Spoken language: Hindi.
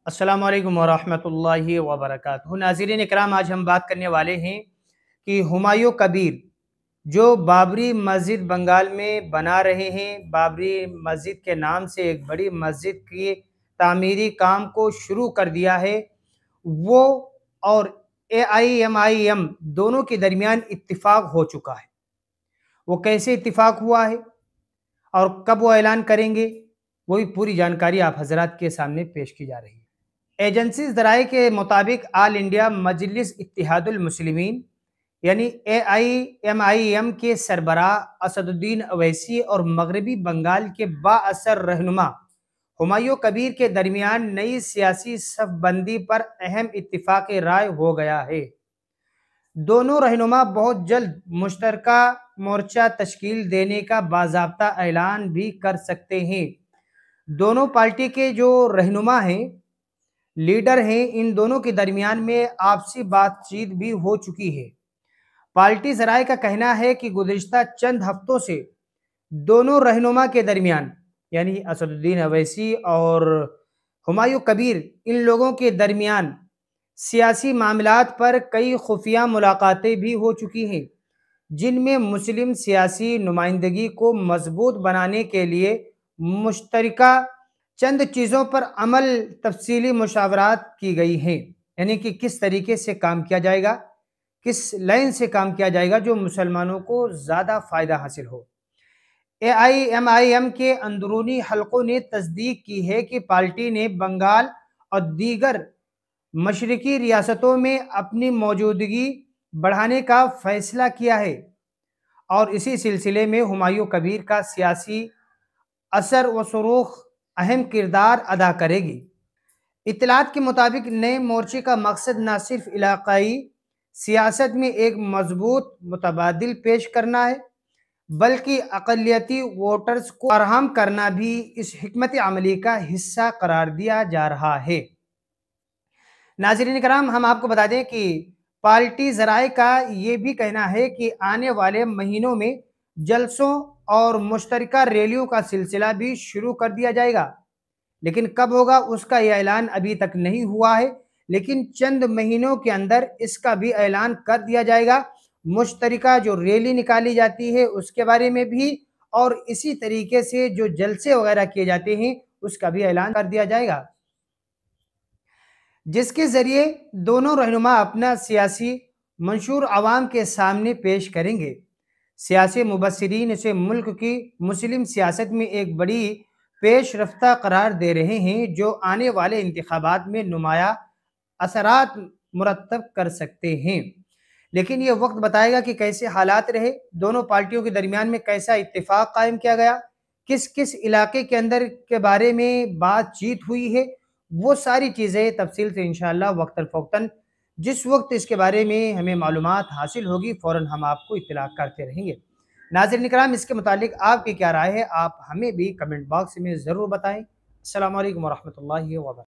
अस्सलाम वालेकुम वरहमतुल्लाहि वबरकातुहू। नाज़रीन इकराम, आज हम बात करने वाले हैं कि हुमायूं कबीर जो बाबरी मस्जिद बंगाल में बना रहे हैं। बाबरी मस्जिद के नाम से एक बड़ी मस्जिद की तामीरी काम को शुरू कर दिया है। वो और AIMIM दोनों के दरमियान इत्तिफाक हो चुका है। वो कैसे इत्तिफाक हुआ है और कब वो ऐलान करेंगे, वही पूरी जानकारी आप हजरात के सामने पेश की जा रही है। एजेंसी ज़राए के मुताबिक आल इंडिया मजलिस इत्तिहादुल मुस्लिमीन यानी AIMIM के सरबराह असदुद्दीन अवैसी और मगरबी बंगाल के बाअसर रहनुमा हुमायूं कबीर के दरमियान नई सियासी सफबंदी पर अहम इत्तिफाक राय हो गया है। दोनों रहनुमा बहुत जल्द मुश्तरका मोर्चा तश्कील देने का बाज़ाब्ता ऐलान भी कर सकते हैं। दोनों पार्टी के जो रहनुमा हैं, लीडर हैं, इन दोनों के दरमियान में आपसी बातचीत भी हो चुकी है। पार्टी ज़राए का कहना है कि गुज़िश्ता चंद हफ्तों से दोनों रहनुमा के दरमियान यानी असदुद्दीन अवैसी और हुमायूं कबीर, इन लोगों के दरमियान सियासी मामलात पर कई खुफिया मुलाकातें भी हो चुकी हैं, जिनमें मुस्लिम सियासी नुमाइंदगी को मजबूत बनाने के लिए मुश्तरका चंद चीज़ों पर अमल तफसीली मुशावरात की गई हैं। यानी कि किस तरीके से काम किया जाएगा, किस लाइन से काम किया जाएगा जो मुसलमानों को ज़्यादा फ़ायदा हासिल हो। AIMIM के अंदरूनी हलकों ने तस्दीक की है कि पार्टी ने बंगाल और दीगर मशरकी रियासतों में अपनी मौजूदगी बढ़ाने का फैसला किया है और इसी सिलसिले में हुमायूं कबीर का सियासी असर व सुरूख अहम किरदार अदा करेगी। इत्तलात के मुताबिक नए मोर्चे का मकसद न सिर्फ इलाकाई सियासत में एक मजबूत मुतबादिल पेश करना है, बल्कि अक़लियती वोटर्स को फराहम करना भी इस हिकमत अमली का हिस्सा करार दिया जा रहा है। नाज़रीन कराम, हम आपको बता दें कि पार्टी ज़राए का ये भी कहना है कि आने वाले महीनों में जलसों और मुश्तरका रैलियों का सिलसिला भी शुरू कर दिया जाएगा, लेकिन कब होगा उसका यह ऐलान अभी तक नहीं हुआ है, लेकिन चंद महीनों के अंदर इसका भी ऐलान कर दिया जाएगा। मुश्तरका जो रैली निकाली जाती है उसके बारे में भी, और इसी तरीके से जो जलसे वगैरह किए जाते हैं उसका भी ऐलान कर दिया जाएगा, जिसके ज़रिए दोनों रहनुमा अपना सियासी मंशूर आवाम के सामने पेश करेंगे। सियासी मुबस्सिरीन इसे मुल्क की मुस्लिम सियासत में एक बड़ी पेश रफ्ता करार दे रहे हैं, जो आने वाले इंतखाबात में नुमाया असरात मुरतब कर सकते हैं। लेकिन ये वक्त बताएगा कि कैसे हालात रहे, दोनों पार्टियों के दरमियान में कैसा इत्तेफाक कायम किया गया, किस किस इलाके के अंदर के बारे में बातचीत हुई है, वो सारी चीज़ें तफसील से इंशाअल्लाह वक्तन फ़ौक्तन जिस वक्त इसके बारे में हमें मालूमात हासिल होगी फ़ौरन हम आपको इत्तला करते रहेंगे। नाज़रीन किराम, इसके मुतालिक आपकी क्या राय है, आप हमें भी कमेंट बॉक्स में ज़रूर बताएँ। अस्सलामु अलैकुम वरहमतुल्लाहि व बरकातुहू।